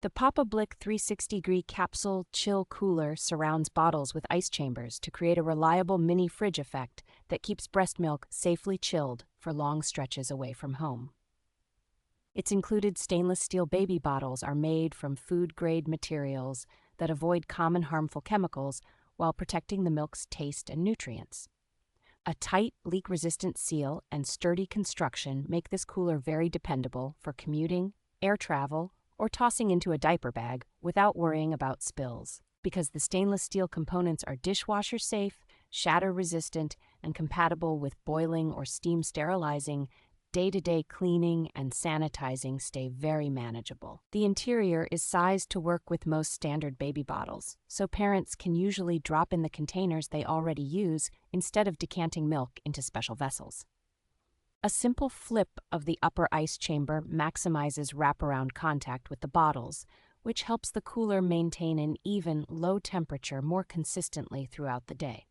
The Papablic 360-degree CapsuleChill Cooler surrounds bottles with ice chambers to create a reliable mini fridge effect that keeps breast milk safely chilled for long stretches away from home. Its included stainless steel baby bottles are made from food-grade materials that avoid common harmful chemicals while protecting the milk's taste and nutrients. A tight, leak-resistant seal and sturdy construction make this cooler very dependable for commuting, air travel, or tossing into a diaper bag without worrying about spills. Because the stainless steel components are dishwasher safe, shatter resistant, and compatible with boiling or steam sterilizing, day-to-day cleaning and sanitizing stay very manageable. The interior is sized to work with most standard baby bottles, so parents can usually drop in the containers they already use instead of decanting milk into special vessels. A simple flip of the upper ice chamber maximizes wraparound contact with the bottles, which helps the cooler maintain an even, low temperature more consistently throughout the day.